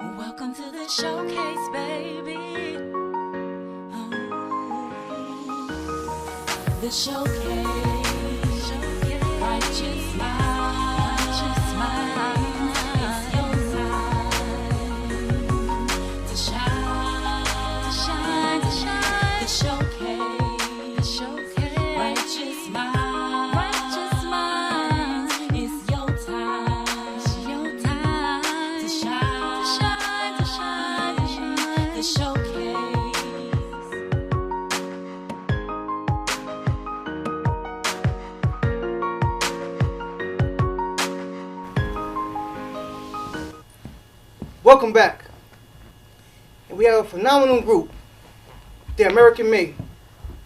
Welcome to the showcase, baby. Oh, the showcase. Righteous mind. It's your time to shine. The showcase. Righteous mind. It's your time to shine. The showcase. Welcome back. And we have a phenomenal group. They're American made.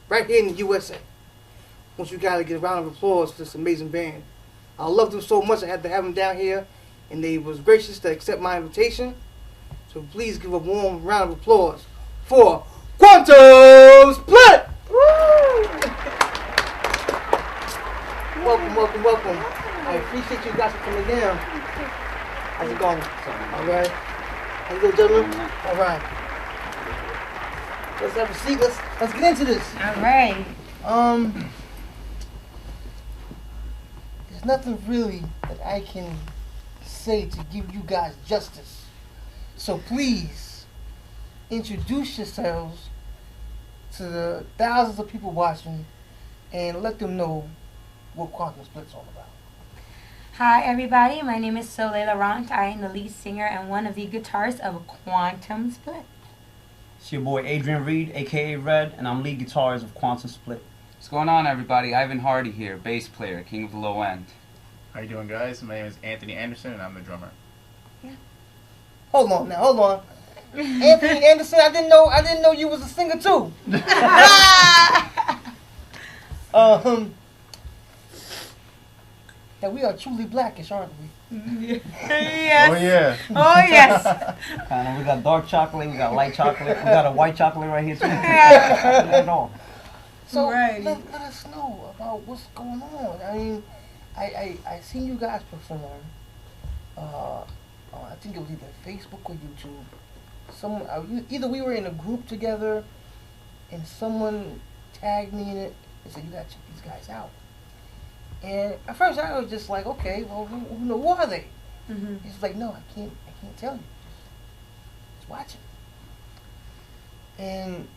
Right here in the USA. I want you guys to get a round of applause for this amazing band. I love them so much I had to have them down here. And they was gracious to accept my invitation. So please give a warm round of applause for Quantum Split! Woo! Welcome. I appreciate you guys for coming down. How's it going? All right. How you doing, gentlemen? All right. Let's have a seat. Let's get into this. All right. There's nothing really that I can say to give you guys justice. So please introduce yourselves to the thousands of people watching and let them know what Quantum Split's all about. Hi, everybody. My name is Soleil Laurent. I am the lead singer and one of the guitarists of Quantum Split. It's your boy Adrian Reed, aka Red, and I'm lead guitarist of Quantum Split. What's going on, everybody? Ivan Hardy here, bass player, king of the low end. How you doing, guys? My name is Anthony Anderson, and I'm the drummer. Hold on. Anthony Anderson, I didn't know you was a singer too. That we are truly blackish, aren't we? Yes. Oh, yeah. Oh, yes. And we got dark chocolate, we got light chocolate, we got a white chocolate right here too. Yeah. Not at all. So Right. let us know about what's going on. I mean, I seen you guys perform. I think it was either Facebook or YouTube. Either we were in a group together, and someone tagged me in it and said, "You gotta check these guys out." And at first I was just like, "Okay, well, who are they?" Mm-hmm. He's like, "No, I can't tell you. Just watch it." And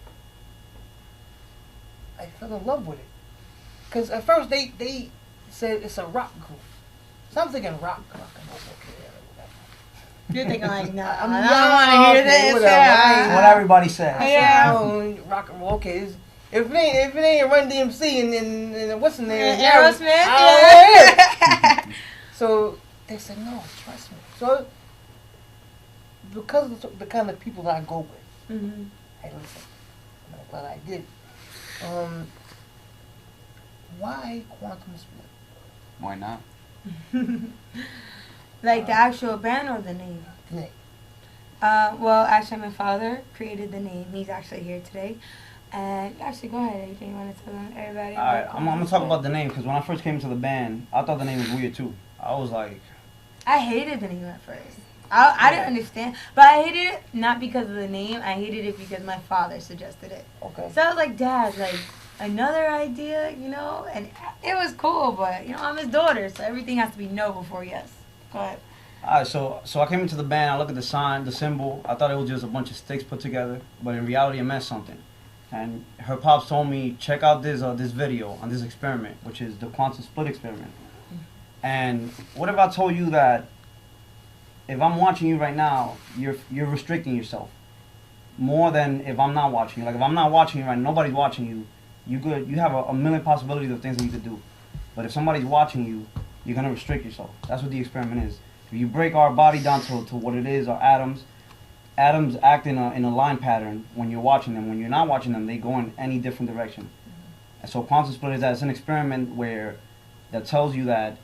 I fell in love with it. Because at first they said it's a rock group. So I'm thinking rock. I'm like, okay, whatever. You're thinking like, no, I I'm don't young, want to hear okay, this. whatever. Yeah. What everybody says. I said, Yeah. oh, rock and roll. Okay, if it ain't Run DMC and what's the name? Aerosmith. I don't wanna hear it. Yeah. So they said, no, trust me. So because of the kind of people that I go with, Mm-hmm. I listen. I'm glad I did. Why Quantum Split? Why not? Like the actual band or the name? Name. Well, actually, my father created the name. He's actually here today. And actually, go ahead. Anything you want to tell everybody? Alright, I'm gonna talk about the name because when I first came into the band, I thought the name was weird too. I was like, I hated the name at first. I didn't understand, but I hated it not because of the name. I hated it because my father suggested it. Okay. So I was like, Dad, like another idea, you know? And it was cool, but you know, I'm his daughter, so everything has to be no before yes. Go ahead. alright, so I came into the band, I looked at the sign, the symbol, I thought it was just a bunch of sticks put together, but in reality it meant something. And her pops told me, check out this video on this experiment, which is the Quantum Split experiment. And what if I told you that if I'm watching you right now, you're restricting yourself more than if I'm not watching you. Like if I'm not watching you right now, nobody's watching you, you have a million possibilities of things that you could do. But if somebody's watching you, you're gonna restrict yourself. That's what the experiment is. If you break our body down to what it is, our atoms act in a line pattern when you're watching them. When you're not watching them, they go in any different direction. And so Quantum Split is that it's an experiment that tells you that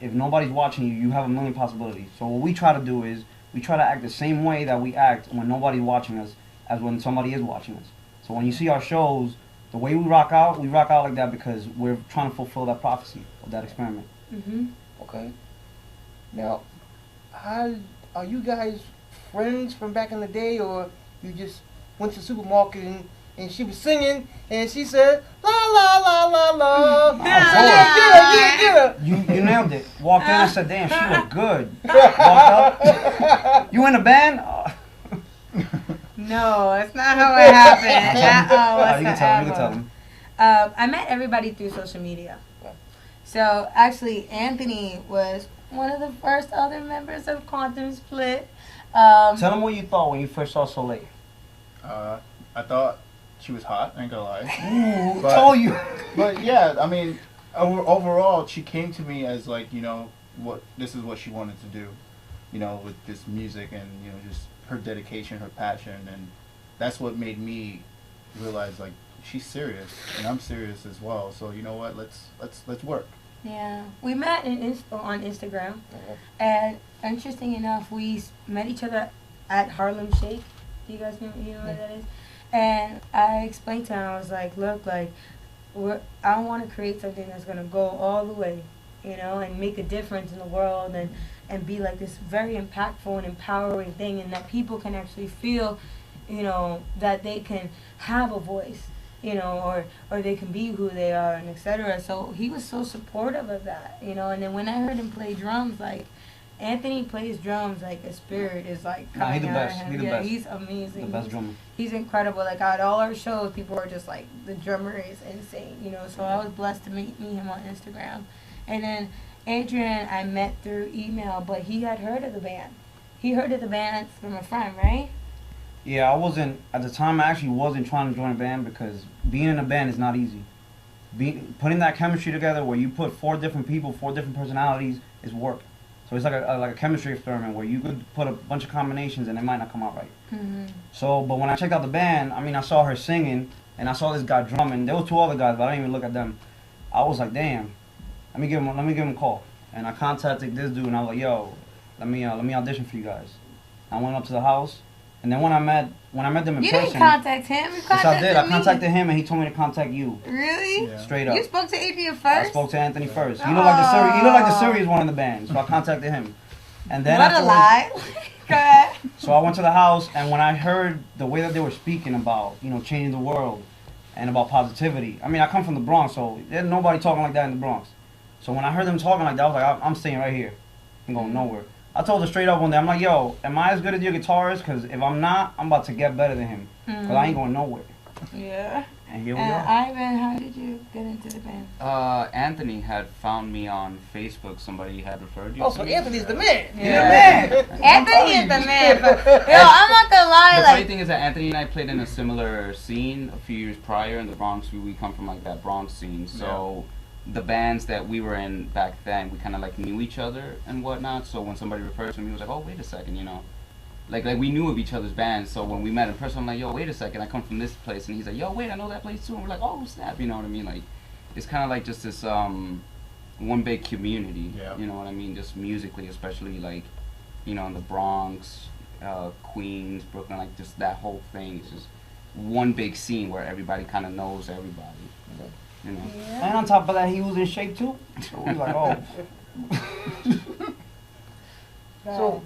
if nobody's watching you, you have a million possibilities. So what we try to do is we try to act the same way that we act when nobody's watching us as when somebody is watching us. So when you see our shows, the way we rock out like that because we're trying to fulfill that prophecy of that experiment. Mm-hmm. Okay. Now, how are you guys friends from back in the day, or you just went to the supermarket and she was singing and she said la la la la la. Get her. You nailed it. Walked in and said, "Damn, she looked good." Walked up. You in a band? No, that's not how it happened. You can tell him. You can tell him. I met everybody through social media. So actually, Anthony was one of the first other members of Quantum Split. Tell them what you thought when you first saw Soleil. I thought she was hot. I ain't gonna lie. Ooh, told you. But yeah, I mean, overall, she came to me as like, this is what she wanted to do, with this music and just her dedication, her passion, and that's what made me realize like she's serious and I'm serious as well. So you know what? Let's work. Yeah, we met on Instagram, and interesting enough, we met each other at Harlem Shake. Do you guys know what that is? And I explained to him, I was like, look, like, I want to create something that's going to go all the way, and make a difference in the world and be like this very impactful and empowering thing, and that people can actually feel, that they can have a voice, or they can be who they are, and etc. So he was so supportive of that, and then when I heard him play drums, like, Anthony plays drums like a spirit is like coming he's the out best. of him. He's the best. He's amazing. The best drummer. He's incredible. Like at all our shows, people are just like, the drummer is insane, So I was blessed to meet him on Instagram. And then Adrian, I met through email, but he had heard of the band. He heard of the band from a friend, right? Yeah, I wasn't at the time. I actually wasn't trying to join a band because being in a band is not easy. Putting that chemistry together, where you put 4 different people, 4 different personalities, is work. So it's like a chemistry experiment where you could put a bunch of combinations and it might not come out right. Mm-hmm. So, but when I checked out the band, I saw her singing and I saw this guy drumming. There were 2 other guys, but I didn't even look at them. I was like, damn, let me give him a call. And I contacted this dude and I was like, yo, let me audition for you guys. I went up to the house, and then when I met them in you person, didn't contact him. You yes, I did. I me. contacted him and he told me to contact you. Really? Yeah. Straight up. You spoke to Adrian first? I spoke to Anthony first. You look like the serious one in the band, so I contacted him. And then what a lie. Go ahead. So I went to the house, and when I heard the way that they were speaking about, changing the world and about positivity. I come from the Bronx, so there's nobody talking like that in the Bronx. So when I heard them talking like that, I was like, I'm staying right here. I'm going nowhere. I told her straight up one day, I'm like, yo, am I as good as your guitarist? Because if I'm not, I'm about to get better than him. Because I ain't going nowhere. Yeah. And here we are. Ivan, how did you get into the band? Anthony had found me on Facebook. Somebody had referred you. Oh, so Anthony's the man. Yeah. Anthony is the man. But, I'm not gonna lie. The funny thing is that Anthony and I played in a similar scene a few years prior in the Bronx. We come from like that Bronx scene, so the bands that we were in back then, we kind of like knew each other and whatnot. So when somebody referred to me, it was like, oh, wait a second, Like we knew of each other's bands, so when we met in person, I'm like, yo, wait a second, I come from this place, and he's like, yo, wait, I know that place too, and we're like, oh, snap, you know what I mean? Like, it's kind of like just this one big community, you know what I mean? Just musically, especially like, in the Bronx, Queens, Brooklyn, like just that whole thing. It's just one big scene where everybody kind of knows everybody, Yeah. And on top of that, he was in shape too. So we was like, oh. So,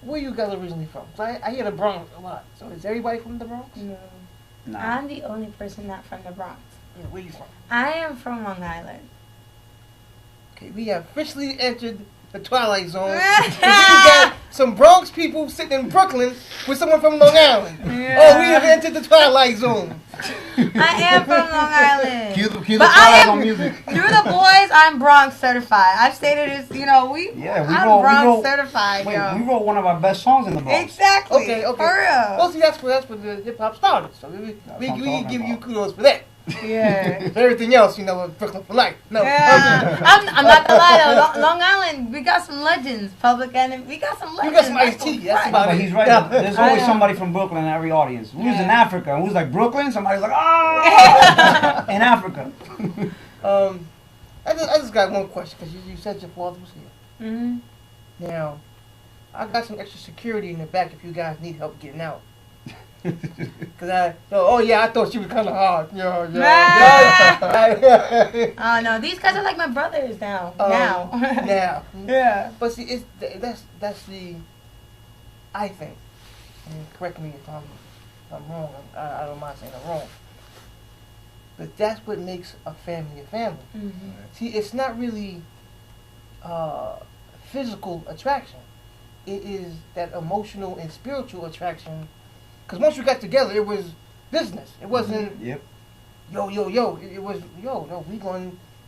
where you guys originally from? So I hear the Bronx a lot. So is everybody from the Bronx? No. Nah. I'm the only person not from the Bronx. Yeah, where you from? I am from Long Island. Okay, we have officially entered the Twilight Zone. We got some Bronx people sitting in Brooklyn with someone from Long Island. Yeah. Oh, we have entered the Twilight Zone. I am from Long Island. Cue the But I Twilight am, Zone music. through the boys, I'm Bronx certified. I've stated this, we I'm wrote- Bronx certified, Wait, yo. we wrote one of our best songs in the Bronx. Exactly. Okay. For real. Well, see, that's where the hip hop started. So we what I'm can give talking you about. kudos for that. Yeah. For everything else, Brooklyn for life. No. Yeah. I'm not gonna lie though. Long Island, we got some legends. Public Enemy, we got some You legends. got some Ice-T. That's right. about But it. he's right. Yeah. There's I always know. somebody from Brooklyn in every audience. We was in Yeah. Africa, and we was like, Brooklyn? Somebody's like, ah! In Africa. I just got one question because you said your father was here. Mm-hmm. Now, I got some extra security in the back if you guys need help getting out. Cause I thought she was kind of hard. Oh no, these guys are like my brothers now. Now. Yeah. But see, that's I think, and correct me if I'm wrong, I don't mind saying I'm wrong, but that's what makes a family a family. Mm-hmm. See, it's not really physical attraction. It is that emotional and spiritual attraction. Because once you got together, it was business. It wasn't Yep. yo. It was yo.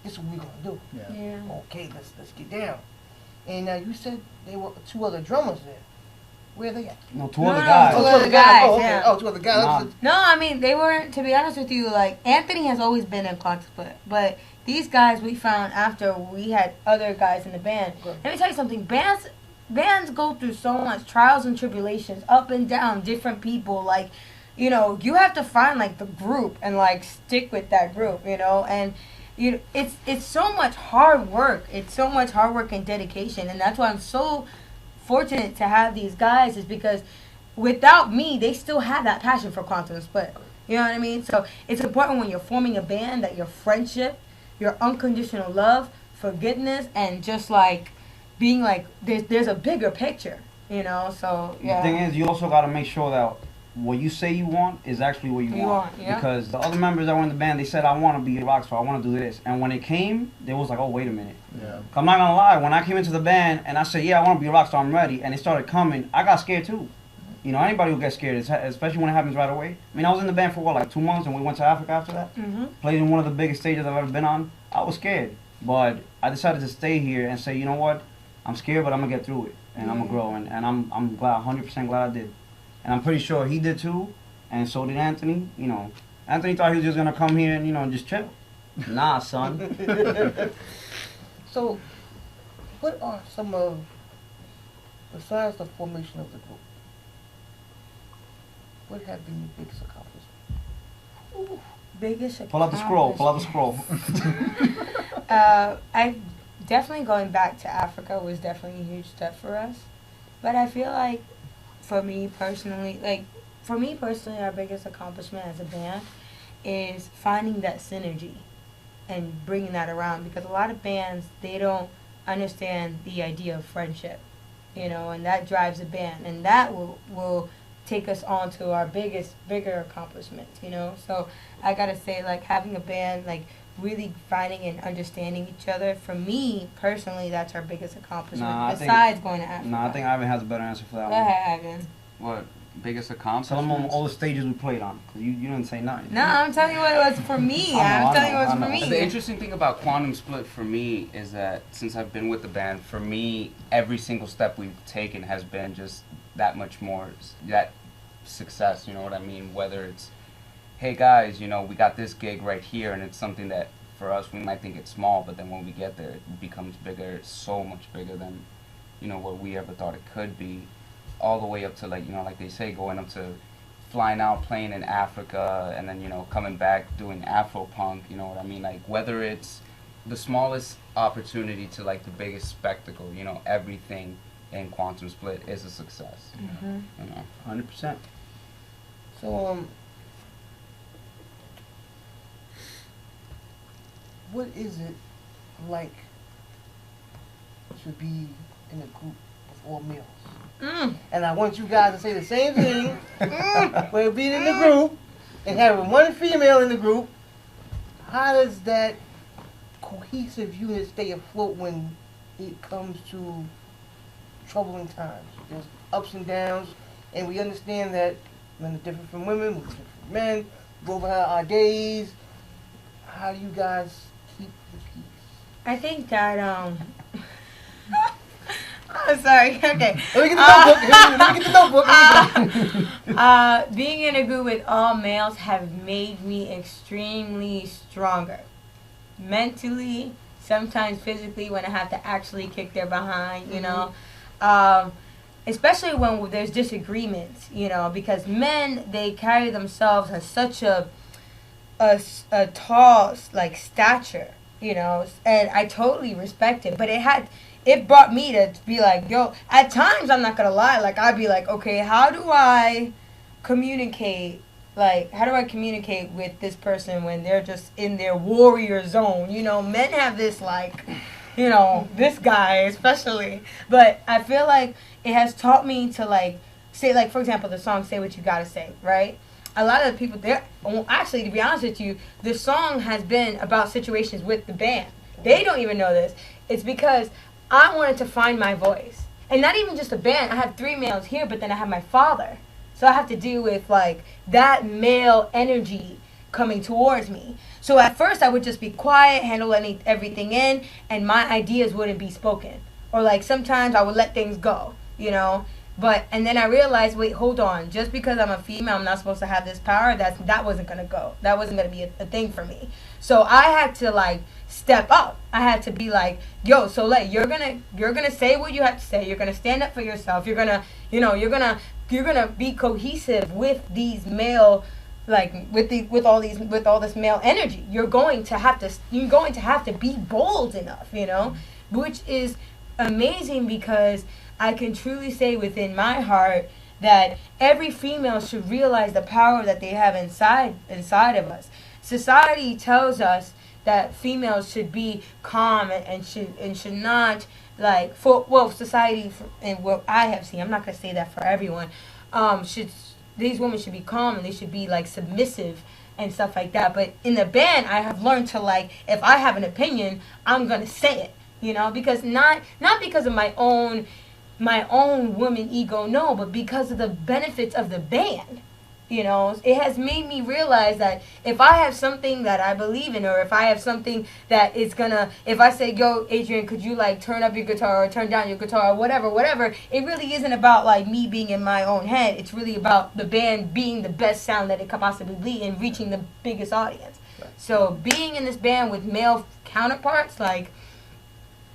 This is what we gonna do. Yeah. Yeah. Okay, let's get down. And you said there were 2 other drummers there. Where are they at? No, two No, other no, guys. two Oh, other guys, Oh, okay. yeah. Oh, 2 other guys. Nah. No, I mean, they weren't, to be honest with you, like, Anthony has always been in Quantum Split, but these guys we found after we had other guys in the band. Good. Let me tell you something, bands go through so much trials and tribulations, up and down, different people, like, you know, you have to find, like, the group and, like, stick with that group, you know, and it's so much hard work. It's so much hard work and dedication, and that's why I'm so fortunate to have these guys, is because without me, they still have that passion for Quantum Split. You know what I mean? So it's important when you're forming a band that your friendship, your unconditional love, forgiveness, and just like being like there's a bigger picture. You know? So yeah. The thing is, you also got to make sure that what you say you want is actually what you want. Yeah. Because the other members that were in the band, they said, I want to be a rock star, I want to do this. And when it came, they was like, oh, wait a minute. Yeah. I'm not going to lie, when I came into the band and I said, yeah, I want to be a rock star, I'm ready, and it started coming, I got scared too. You know, anybody will get scared, especially when it happens right away. I mean, I was in the band for, like 2 months, and we went to Africa after that. Mm-hmm. Played in one of the biggest stages I've ever been on. I was scared. But I decided to stay here and say, you know what? I'm scared, but I'm going to get through it. And I'm going to grow. And I'm glad, 100% glad I did. And I'm pretty sure he did too. And so did Anthony. You know, Anthony thought he was just going to come here and, you know, just chill. Nah, son. So, what are some of, besides the formation of the group, what have been your biggest accomplishments? Biggest Pull out the scroll. Pull out the scroll. I definitely going back to Africa was definitely a huge step for us. But I feel like for me personally, our biggest accomplishment as a band is finding that synergy and bringing that around, because a lot of bands, they don't understand the idea of friendship, you know, and that drives a band, and that will take us on to our bigger accomplishments, you know. So I gotta say, like, having a band, like, really finding and understanding each other, for me personally, that's our biggest accomplishment, besides going to Africa. I think Ivan has a better answer for that Go one. ahead, Ivan. What biggest Tell accomplishment? them all the stages we played on. 'Cause you didn't say nothing. No, I'm telling you what it was for me. I'm telling you what it was for me. The interesting thing about Quantum Split for me is that since I've been with the band, for me, every single step we've taken has been just that much more, that success, you know what I mean? Whether it's, hey guys, you know, we got this gig right here, and it's something that for us, we might think it's small, but then when we get there, it becomes bigger, so much bigger than, you know, what we ever thought it could be. All the way up to, like, you know, like they say, going up to flying out, playing in Africa, and then, you know, coming back doing Afro-punk, you know what I mean? Like, whether it's the smallest opportunity to, like, the biggest spectacle, you know, everything in Quantum Split is a success. Mm-hmm. You know? 100%. So, what is it like to be in a group of all males? And I want you guys to say the same thing. When being in the group and having one female in the group, how does that cohesive unit stay afloat when it comes to troubling times? There's ups and downs, and we understand that men are different from women, we're different from men, go about our days. How do you guys keep the peace? I think that, oh, sorry, okay. Let me get the notebook. Being in a group with all males have made me extremely stronger. Mentally, sometimes physically, when I have to actually kick their behind, you know. Especially when there's disagreements, you know, because men, they carry themselves as such a tall, like, stature, you know, and I totally respect it, but it brought me to be like, yo, at times, I'm not gonna lie, like, I'd be like, okay, how do I communicate with this person when they're just in their warrior zone? You know, men have this, like, you know, this guy especially, but I feel like it has taught me to, like, say, like, for example, the song Say What You Gotta Say, right? A lot of the people there, well, actually, to be honest with you, the song has been about situations with the band. They don't even know this. It's because I wanted to find my voice. And not even just a band. I have 3 males here, but then I have my father. So I have to deal with, like, that male energy coming towards me. So at first I would just be quiet, handle everything in, and my ideas wouldn't be spoken. Or, like, sometimes I would let things go, you know? And then I realized, wait, hold on. Just because I'm a female, I'm not supposed to have this power. That wasn't going to go. That wasn't going to be a thing for me. So I had to, like, step up. I had to be like, yo, Soleil, you're gonna say what you have to say. You're gonna stand up for yourself. You're gonna be cohesive with these male, like, with all this male energy. You're going to have to be bold enough, you know, which is amazing, because I can truly say within my heart that every female should realize the power that they have inside of us. Society tells us that females should be calm and should not, like, society and what I have seen, I'm not gonna say that for everyone, these women should be calm and they should be, like, submissive and stuff like that. But in the band, I have learned to, like, if I have an opinion, I'm gonna say it, you know, because not because of my own woman ego, no, but because of the benefits of the band. You know, it has made me realize that if I have something that I believe in, or if I have something that is gonna, if I say, yo, Adrian, could you, like, turn up your guitar or turn down your guitar or whatever, it really isn't about, like, me being in my own head. It's really about the band being the best sound that it could possibly be and reaching the biggest audience. Right. So being in this band with male counterparts, like,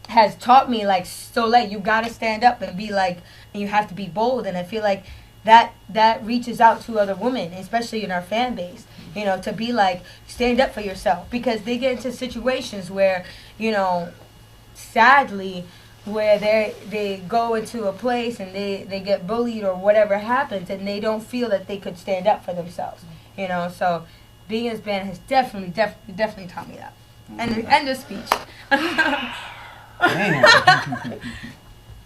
has taught me, like, Soleil, you gotta stand up and be, like, and you have to be bold. And I feel like that reaches out to other women, especially in our fan base, you know, to be like, stand up for yourself, because they get into situations where, you know, sadly, where they go into a place and they get bullied or whatever happens, and they don't feel that they could stand up for themselves, you know. So being in this band has definitely taught me that. And end of speech. Damn.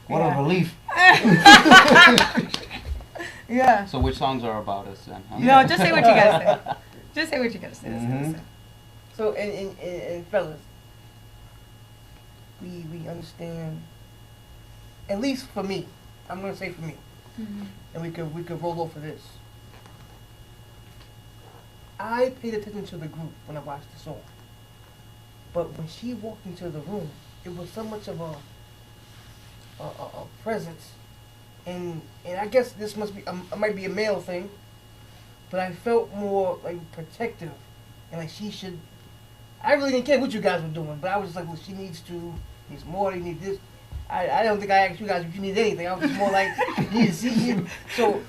What a relief. Yeah. So which songs are about us then? Huh? No, just say what you gotta say. Just say what you gotta say. Mm-hmm. So, and fellas, we understand. At least for me, I'm gonna say for me, and we could roll over this. I paid attention to the group when I watched the song, but when she walked into the room, it was so much of a presence. And I guess this might be a male thing, but I felt more, like, protective, and like she should. I really didn't care what you guys were doing, but I was just like, well, she needs more. You need this. I don't think I asked you guys if you need anything. I was just more like, you need to see you. So,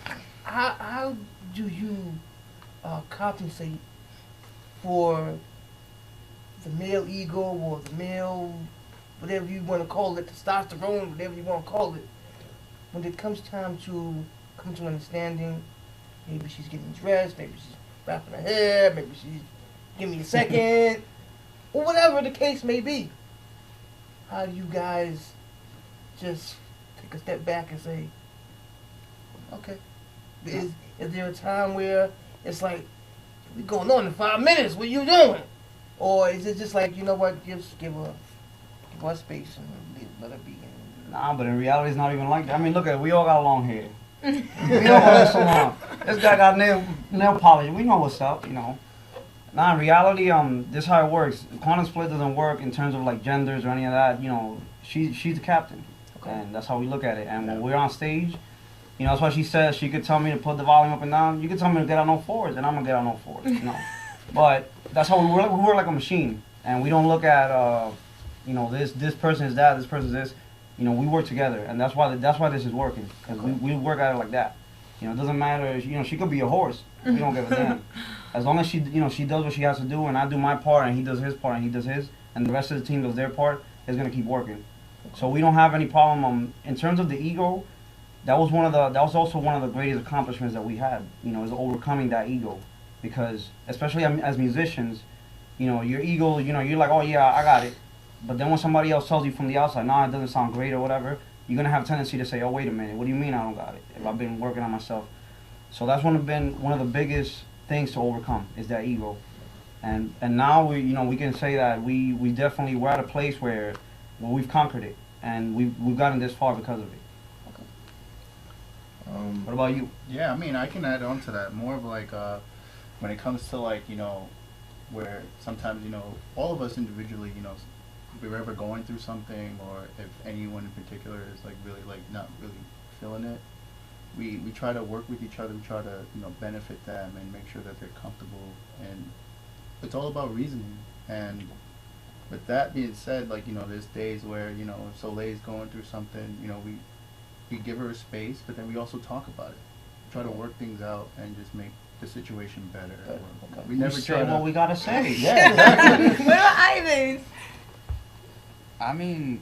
how do you compensate for the male ego or the male, whatever you want to call it, testosterone, whatever you want to call it? When it comes time to come to an understanding, maybe she's getting dressed, maybe she's wrapping her hair, maybe she's give me a second, or whatever the case may be. How do you guys just take a step back and say, okay, is there a time where it's like, we're going on in 5 minutes, what you doing? Or is it just like, you know what, just give her space and let her be? Nah, but in reality, it's not even like that. I mean, look at it. We all got long hair. We all got so long. This guy got nail polish. We know what's up, you know. Nah, in reality, this is how it works. Quantum split doesn't work in terms of, like, genders or any of that. You know, she's the captain, okay. And that's how we look at it. And when we're on stage, you know, that's why she says she could tell me to put the volume up and down. You could tell me to get on no fours, and I'm gonna get on no fours. You know, but that's how we work. We work like a machine, and we don't look at, you know, this person is that, this person is this. You know, we work together, and that's why this is working, because we work at it like that. You know, it doesn't matter. You know, she could be a horse. We don't give a damn. As long as she does what she has to do, and I do my part, and he does his part, and he does his, and the rest of the team does their part, it's gonna keep working. So we don't have any problem. In terms of the ego, that was also one of the greatest accomplishments that we had. You know, is overcoming that ego, because especially as musicians, you know, your ego, you know, you're like, oh yeah, I got it. But then when somebody else tells you from the outside, nah, it doesn't sound great or whatever, you're gonna have a tendency to say, oh, wait a minute, what do you mean I don't got it? If I've been working on myself. So that's one of the biggest things to overcome is that ego. And now we can say that we're at a place where we've conquered it and we've gotten this far because of it. What about you? Yeah, I mean, I can add on to that. More of like, when it comes to like, where sometimes, all of us individually, if we're ever going through something, or if anyone in particular is like really like not really feeling it, we try to work with each other. We try to, benefit them and make sure that they're comfortable. And it's all about reasoning. And with that being said, like, there's days where, if Soleil's going through something, we give her a space, but then we also talk about it. Try to work things out and just make the situation better. We never say what we gotta say. Yeah, exactly. What about Ivan? I mean,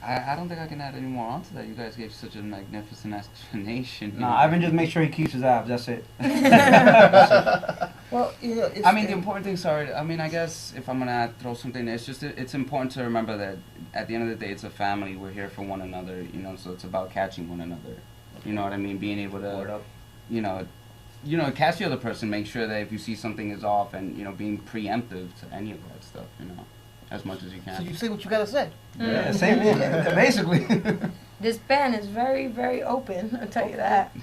I don't think I can add any more onto that. You guys gave such a magnificent explanation. Nah, Ivan just make sure he keeps his abs. That's it. Well, it's, I mean, the important thing, I guess if I'm going to throw something, it's important to remember that at the end of the day, it's a family. We're here for one another, so it's about catching one another. You know what I mean? Being able to, catch the other person, make sure that if you see something is off and, being preemptive to any of that stuff, as much as you can. So you say what you gotta say. Yeah, same thing, basically. This band is very, very open, I'll tell you that.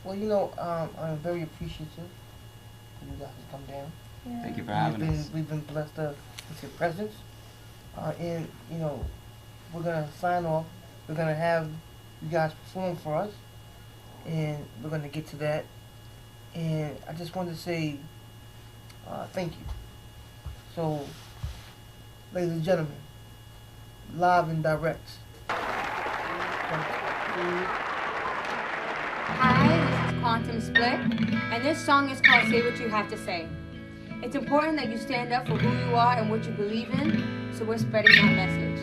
Well, I'm very appreciative for you guys to come down. Yeah. Thank you for having us. We've been blessed with your presence. And, we're going to sign off. We're going to have you guys perform for us. And we're going to get to that. And I just wanted to say thank you. So, ladies and gentlemen, live and direct. Hi, this is Quantum Split, and this song is called Say What You Have to Say. It's important that you stand up for who you are and what you believe in, so we're spreading that message.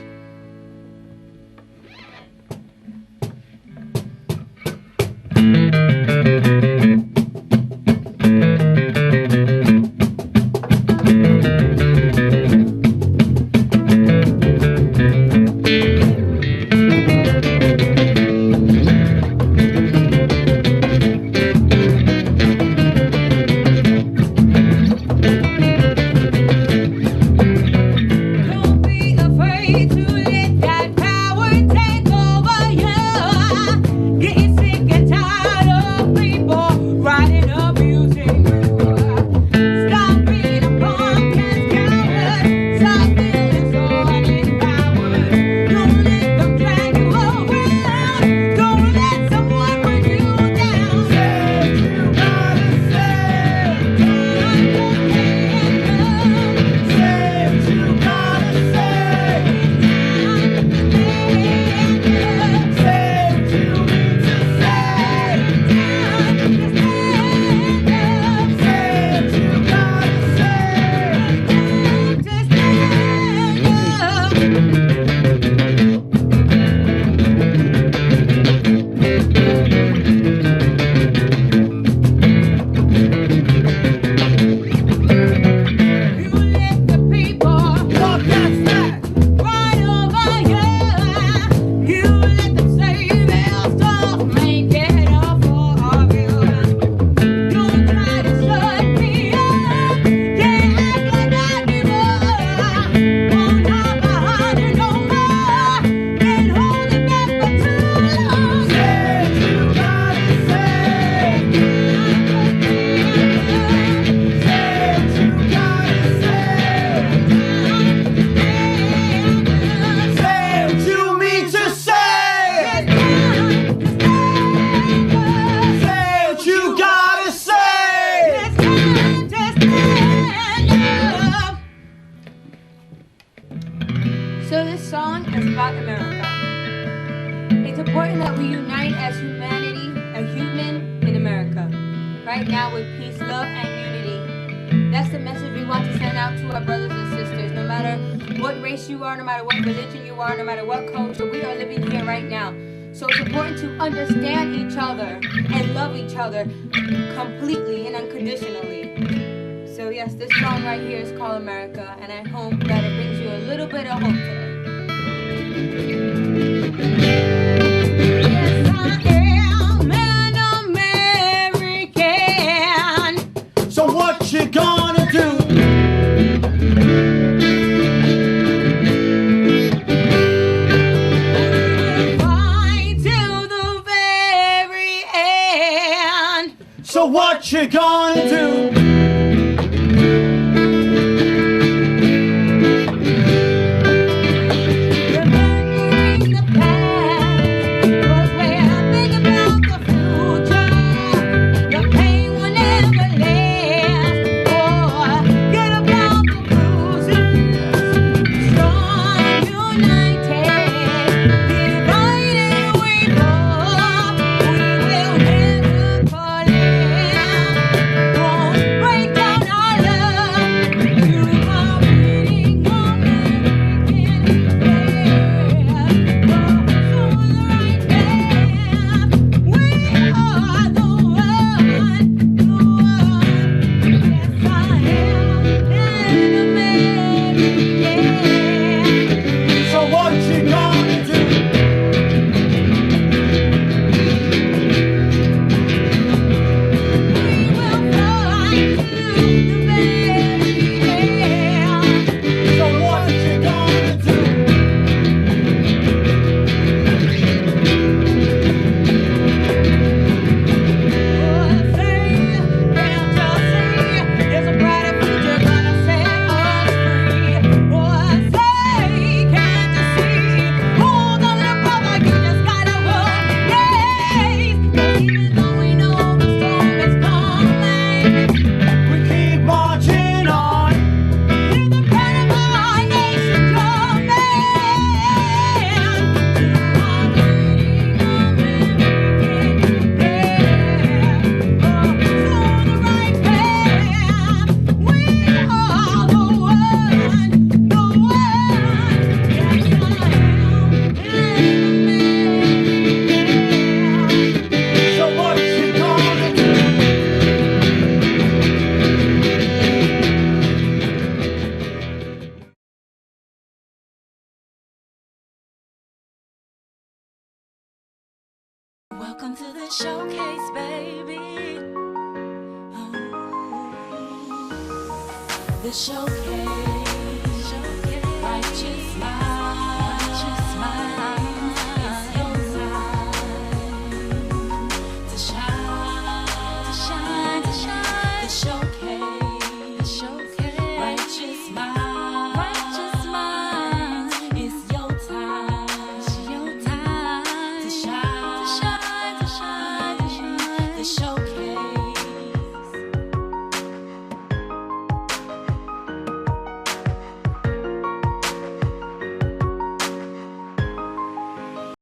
So this song is about America. It's important that we unite as humanity, a human in America. Right now with peace, love, and unity. That's the message we want to send out to our brothers and sisters. No matter what race you are, no matter what religion you are, no matter what culture, we are living here right now. So it's important to understand each other and love each other completely and unconditionally. So yes, this song right here is called America, and I hope that it brings you a little bit of hope today. So what you gonna do? So what you gonna do? So what you gonna do? So what you gonna do? We keep marching on. So what you gonna do? Welcome to the showcase, baby. The showcase. Righteous mind. It's your time to shine. The showcase. Righteous mind. It's your time to shine. The showcase.